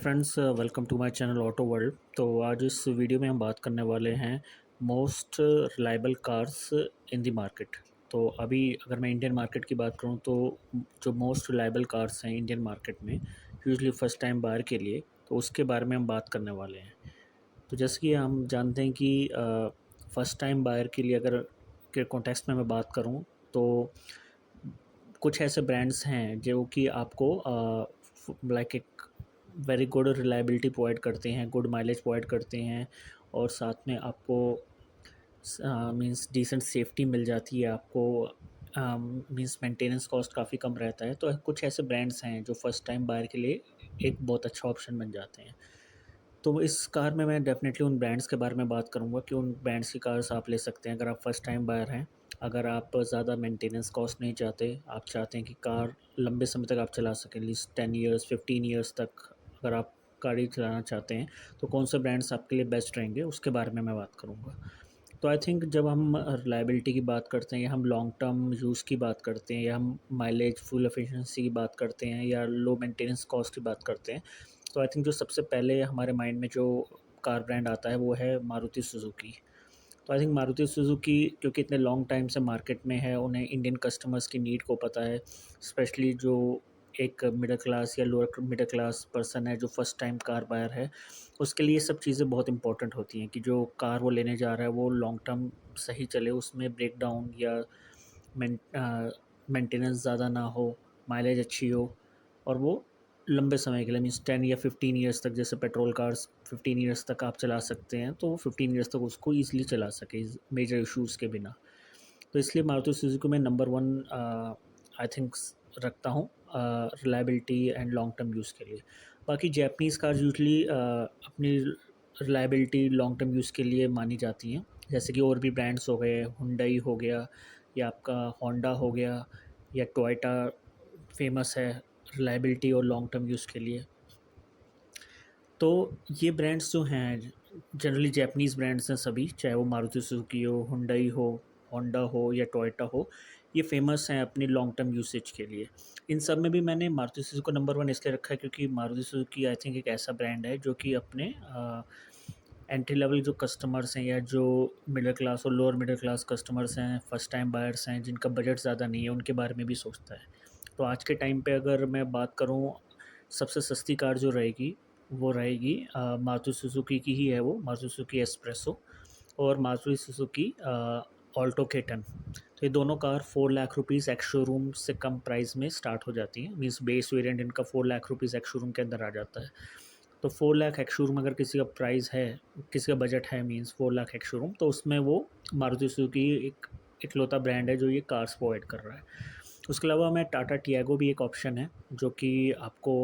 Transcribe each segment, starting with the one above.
Friends, welcome to my channel auto world. तो आज इस वीडियो में हम बात करने वाले हैं most reliable cars in the market. तो अभी अगर मैं इंडियन मार्केट की बात करूं तो जो मोस्ट रिलायबल कार्स हैं इंडियन मार्केट में यूजुअली फ़र्स्ट टाइम बायर के लिए, तो उसके बारे में हम बात करने वाले हैं। तो जैसे कि हम जानते हैं कि फ़र्स्ट टाइम बायर के लिए अगर के कॉन्टेक्स्ट में मैं बात करूं तो कुछ ऐसे ब्रांड्स हैं जो कि आपको लाइक एक वेरी गुड रिलायबिलिटी प्रोवाइड करते हैं, गुड माइलेज प्रोवाइड करते हैं और साथ में आपको मींस डिसेंट सेफ्टी मिल जाती है आपको। मींस मेंटेनेंस कॉस्ट काफ़ी कम रहता है। तो कुछ ऐसे ब्रांड्स हैं जो फर्स्ट टाइम बायर के लिए एक बहुत अच्छा ऑप्शन बन जाते हैं। तो इस कार में मैं डेफ़िनेटली उन ब्रांड्स के बारे में बात करूँगा कि उन ब्रांड्स की कार्स आप ले सकते हैं अगर आप फर्स्ट टाइम बायर हैं। अगर आप ज़्यादा मेंटेनेंस कॉस्ट नहीं चाहते, आप चाहते हैं कि कार लंबे समय तक आप चला सकें, एटलीस्ट 10 इयर्स 15 इयर्स तक अगर आप गाड़ी चलाना चाहते हैं, तो कौन से ब्रांड्स आपके लिए बेस्ट रहेंगे उसके बारे में मैं बात करूँगा। तो आई थिंक जब हम रिलायबिलिटी की बात करते हैं या हम लॉन्ग टर्म यूज़ की बात करते हैं या हम माइलेज फुल एफिशिएंसी की बात करते हैं या लो मेंटेनेंस कॉस्ट की बात करते हैं, तो आई थिंक जो सबसे पहले हमारे माइंड में जो कार ब्रांड आता है वो है मारुति सुजुकी। तो आई थिंक मारुति सुजुकी क्योंकि इतने लॉन्ग टाइम से मार्केट में है, उन्हें इंडियन कस्टमर्स की नीड को पता है। स्पेशली जो एक मिडिल क्लास या लोअर मिडिल क्लास पर्सन है जो फर्स्ट टाइम कार बायर है, उसके लिए ये सब चीज़ें बहुत इंपॉर्टेंट होती हैं कि जो कार वो लेने जा रहा है वो लॉन्ग टर्म सही चले, उसमें ब्रेक डाउन या मेंटेनेंस ज़्यादा ना हो, माइलेज अच्छी हो और वो लंबे समय के लिए मीन्स 10 या 15 ईयर्स तक, जैसे पेट्रोल कार्स 15 ईयर्स तक आप चला सकते हैं, तो वो 15 ईयर्स तक उसको ईज़िली चला सके मेजर इश्यूज़ के बिना। तो इसलिए मारुति सुजुकी में नंबर 1 आई थिंक रखता हूँ reliability and long term use के लिए। बाकी जैपनीज़ कार्स यूजुअली अपनी रिलायबिलिटी लॉन्ग टर्म यूज़ के लिए मानी जाती हैं, जैसे कि और भी ब्रांड्स हो गए, हुंडई हो गया या आपका होंडा हो गया या टोयोटा फेमस है रिलायबिलिटी और लॉन्ग टर्म यूज़ के लिए। तो ये ब्रांड्स जो हैं जनरली जैपनीज़ ब्रांड्स हैं सभी, चाहे वो मारुति सुजुकी हो, हुंडई हो, होंडा हो या टोयोटा हो, ये फ़ेमस हैं अपनी लॉन्ग टर्म यूसेज के लिए। इन सब में भी मैंने मारुति सुजुकी को नंबर 1 इसलिए रखा है क्योंकि मारुति सुजुकी आई थिंक एक ऐसा ब्रांड है जो कि अपने एंट्री लेवल जो कस्टमर्स हैं या जो मिडिल क्लास और लोअर मिडिल क्लास कस्टमर्स हैं, फर्स्ट टाइम बायर्स हैं, जिनका बजट ज़्यादा नहीं है, उनके बारे में भी सोचता है। तो आज के टाइम पे अगर मैं बात करूँ, सबसे सस्ती कार जो रहेगी वो रहेगी मारुति सुजुकी की ही है, वो मारुति सुजुकी एस्प्रेसो और मारुति सुजुकी ऑल्टो के10। तो ये दोनों car 4 lakh rupees ex showroom से कम प्राइस में स्टार्ट हो जाती हैं। मीन्स बेस वेरिएंट इनका 4 लाख रुपीज़ एक्स शोरूम के अंदर आ जाता है। तो 4 लाख एक्स शोरूम अगर किसी का प्राइस है, किसी का बजट है मीन्स 4 लाख एक्स शोरूम, तो उसमें वो मारुति सुजुकी एक इकलौता ब्रांड है जो ये कार्स प्रोवाइड कर रहा है। उसके अलावा मैं टाटा टियागो भी एक ऑप्शन है जो कि आपको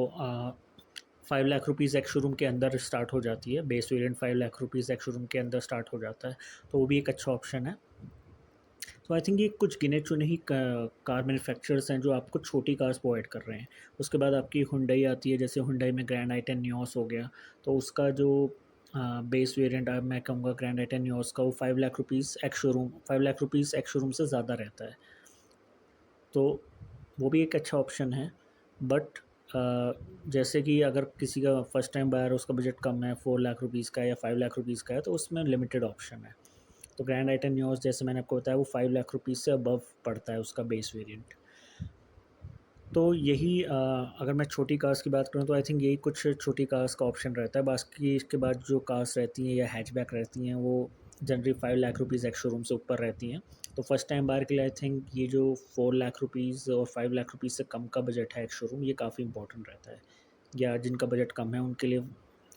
5 लाख रुपीज़ एक्स शोरूम के अंदर स्टार्ट हो जाती है। Base variant 5 lakh rupees ex showroom के अंदर स्टार्ट हो जाता है, तो वो भी एक अच्छा ऑप्शन है। तो आई थिंक ये कुछ गिने चुने ही कार मैन्युफैक्चरर्स हैं जो आपको छोटी कार्स प्रोवाइड कर रहे हैं। उसके बाद आपकी हुंडई आती है, जैसे हुंडई में ग्रैंड आई-10 नियोस हो गया, तो उसका जो बेस वेरिएंट मैं कहूँगा ग्रैंड आई-10 नियोस का, वो 5 lakh rupees ex showroom 5 lakh rupees ex showroom से ज़्यादा रहता है। तो वो भी एक अच्छा ऑप्शन है। बट जैसे कि अगर किसी का फर्स्ट टाइम बायर, उसका बजट कम है, 4 लाख रुपीज़ का है या 5 लाख रुपीज़ का है, तो उसमें लिमिटेड ऑप्शन है। तो ग्रैंड आई-10 नियोस जैसे मैंने आपको बताया वो 5 लाख रुपीज़ से अबव पड़ता है उसका बेस वेरिएंट। तो यही अगर मैं छोटी कार्स की बात करूँ तो आई थिंक यही कुछ छोटी कार्स का ऑप्शन रहता है। बाकी इसके बाद जो कार्स रहती हैं या हैचबैक रहती हैं वो generally 5 lakh rupees ex showroom से ऊपर रहती हैं। तो फर्स्ट टाइम बायर के लिए आई थिंक ये जो 4 लाख रुपीज़ और 5 लाख रुपीज़ से कम का बजट है एक्स शोरूम, ये काफ़ी इंपॉर्टेंट रहता है। या जिनका बजट कम है उनके लिए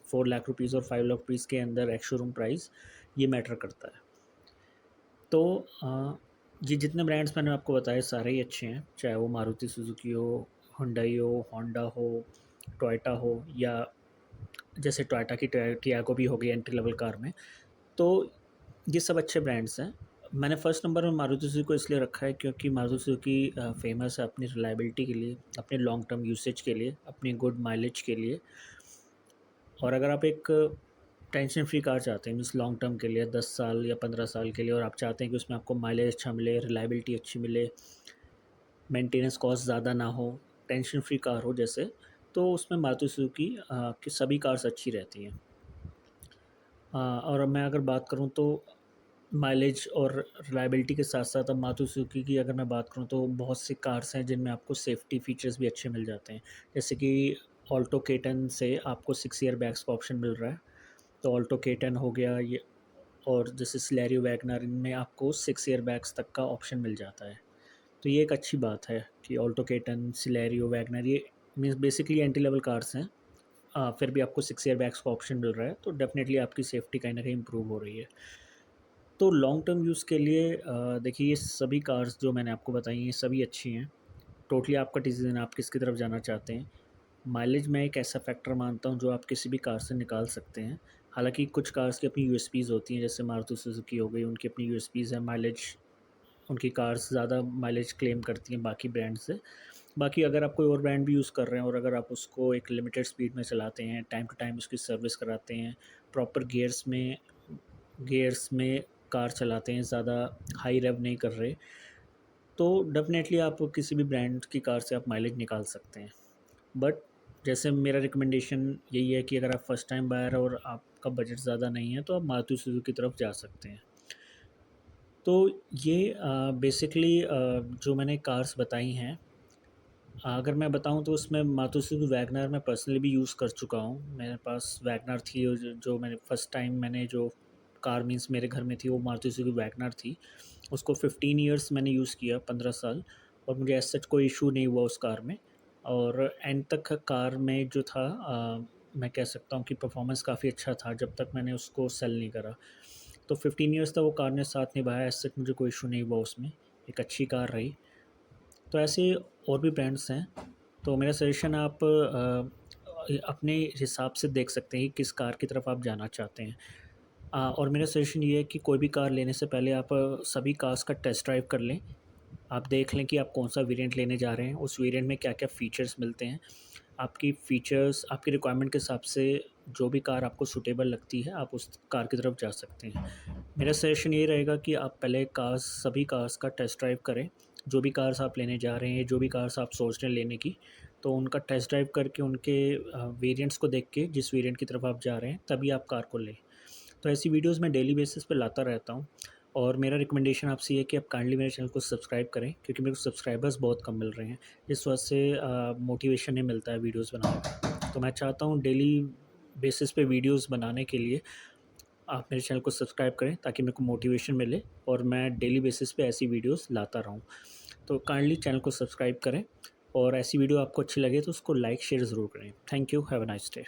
4 लाख रुपीज़ और 5 लाख रुपीज़ के अंदर एक्स शोरूम प्राइस ये मैटर करता है। तो ये जितने ब्रांड्स मैंने आपको बताए सारे ही अच्छे हैं, चाहे वो मारुति सुजुकी हो, हुंडई हो, होंडा हो, टोयोटा हो या जैसे टोयोटा की टियागो भी हो गई एंट्री लेवल कार में। तो ये सब अच्छे ब्रांड्स हैं। मैंने फर्स्ट नंबर में मारुति सुजुकी को इसलिए रखा है क्योंकि मारुति सुजुकी फ़ेमस है अपनी रिलायबिलिटी के लिए, अपने लॉन्ग टर्म यूसेज के लिए, अपनी गुड माइलेज के लिए। और अगर आप एक टेंशन फ्री कार चाहते हैं मीन्स लॉन्ग टर्म के लिए 10 साल या 15 साल के लिए, और आप चाहते हैं कि उसमें आपको माइलेज अच्छा मिले, रिलायबिलिटी अच्छी मिले, मेंटेनेंस कॉस्ट ज़्यादा ना हो, टेंशन फ्री कार हो जैसे, तो उसमें मारुति सुजुकी की सभी कार्स अच्छी रहती हैं। और अब मैं अगर बात करूँ तो माइलेज और रिलायबिलिटी के साथ-साथ अब मारुति सुजुकी की अगर मैं बात करूँ तो बहुत सी कार्स हैं जिनमें आपको सेफ्टी फीचर्स भी अच्छे मिल जाते हैं। जैसे कि ऑल्टो के10 से आपको 6 ईयर बैग्स का ऑप्शन मिल रहा है। तो ऑल्टो के10 हो गया ये, और जैसे सिलेरियो वैगनर, इनमें आपको 6 ईयर बैग्स तक का ऑप्शन मिल जाता है। तो ये एक अच्छी बात है कि ऑल्टो के10, सिलेरियो, वैगनर ये means basically entry level cars हैं। फिर भी आपको 6 ईयर बैग्स का ऑप्शन मिल रहा है, तो डेफ़िनेटली आपकी सेफ्टी कहीं न कहीं इम्प्रूव हो रही है। तो लॉन्ग टर्म यूज़ के लिए देखिए, ये सभी कार्स जो मैंने आपको बताई ये सभी अच्छी हैं। टोटली आपका डिसीज़न, आप किसकी तरफ जाना चाहते हैं। माइलेज मैं एक ऐसा फैक्टर मानता हूँ जो आप किसी भी कार से निकाल सकते हैं। हालाँकि कुछ कार्स की अपनी यूएसपीज़ होती हैं, जैसे मारुति सुजुकी हो गई, उनकी अपनी यूएसपीज़ है। माइलेज, उनकी कार्स ज़्यादा माइलेज क्लेम करती हैं बाकी ब्रांड से। बाकी अगर आप कोई और ब्रांड भी यूज़ कर रहे हैं और अगर आप उसको एक लिमिटेड स्पीड में चलाते हैं, टाइम टू टाइम उसकी सर्विस कराते हैं, प्रॉपर गियर्स में कार चलाते हैं, ज़्यादा हाई रेव नहीं कर रहे, तो डेफ़िनेटली आप किसी भी ब्रांड की कार से आप माइलेज निकाल सकते हैं। बट जैसे मेरा रिकमेंडेशन यही है कि अगर आप फर्स्ट टाइम बायर और आपका बजट ज़्यादा नहीं है, तो आप मारुति सुजुकी की तरफ जा सकते हैं। तो ये बेसिकली जो मैंने कार्स बताई हैं, अगर मैं बताऊँ तो उसमें मारुति सुजुकी वैगनर मैं पर्सनली भी यूज़ कर चुका हूँ। मेरे पास वैगनर थी, और जो मैंने फर्स्ट टाइम मैंने जो कार मीन्स मेरे घर में थी, वो मारुति सुजुकी वैगनर थी। उसको 15 इयर्स मैंने यूज़ किया, 15 साल, और मुझे एज़ सच कोई इश्यू नहीं हुआ उस कार में। और एंड तक कार में जो था, मैं कह सकता हूँ कि परफ़ॉर्मेंस काफ़ी अच्छा था जब तक मैंने उसको सेल नहीं करा। तो 15 इयर्स तक वो कार ने साथ निभाया, एज़ सच मुझे कोई इश्यू नहीं हुआ उसमें, एक अच्छी कार रही। तो ऐसे और भी ब्रांड्स हैं, तो मेरा सजेशन आप अपने हिसाब से देख सकते हैं कि किस कार की तरफ आप जाना चाहते हैं। और मेरा सजेशन ये है कि कोई भी कार लेने से पहले आप सभी कार्स का टेस्ट ड्राइव कर लें। आप देख लें कि आप कौन-सा वेरिएंट लेने जा रहे हैं, उस वेरिएंट में क्या-क्या फ़ीचर्स मिलते हैं। आपकी फ़ीचर्स, आपकी रिक्वायरमेंट के हिसाब से जो भी कार आपको सूटेबल लगती है, आप उस कार की तरफ जा सकते हैं। मेरा सजेशन ये रहेगा कि आप पहले सभी कार्स का टेस्ट ड्राइव करें। जो भी कार्स आप लेने जा रहे हैं, जो भी कार्स आप सोच रहे हैं लेने की, तो उनका टेस्ट ड्राइव करके उनके वेरिएंट्स को देख के जिस वेरिएंट की तरफ आप जा रहे हैं, तभी आप कार को लें। तो ऐसी वीडियोज़ मैं डेली बेसिस पे लाता रहता हूँ, और मेरा रिकमेंडेशन आपसे ये है कि आप काइंडली मेरे चैनल को सब्सक्राइब करें, क्योंकि मेरे को सब्सक्राइबर्स बहुत कम मिल रहे हैं। इस वजह से मोटिवेशन नहीं मिलता है वीडियोज़ बनाने का। तो मैं चाहता हूँ डेली बेसिस पे वीडियोज़ बनाने के लिए आप मेरे चैनल को सब्सक्राइब करें, ताकि मेरे को मोटिवेशन मिले और मैं डेली बेसिस पे ऐसी वीडियोज़ लाता रहूँ। तो काइंडली चैनल को सब्सक्राइब करें, और ऐसी वीडियो आपको अच्छी लगे तो उसको लाइक शेयर ज़रूर करें। Thank you, have a nice day.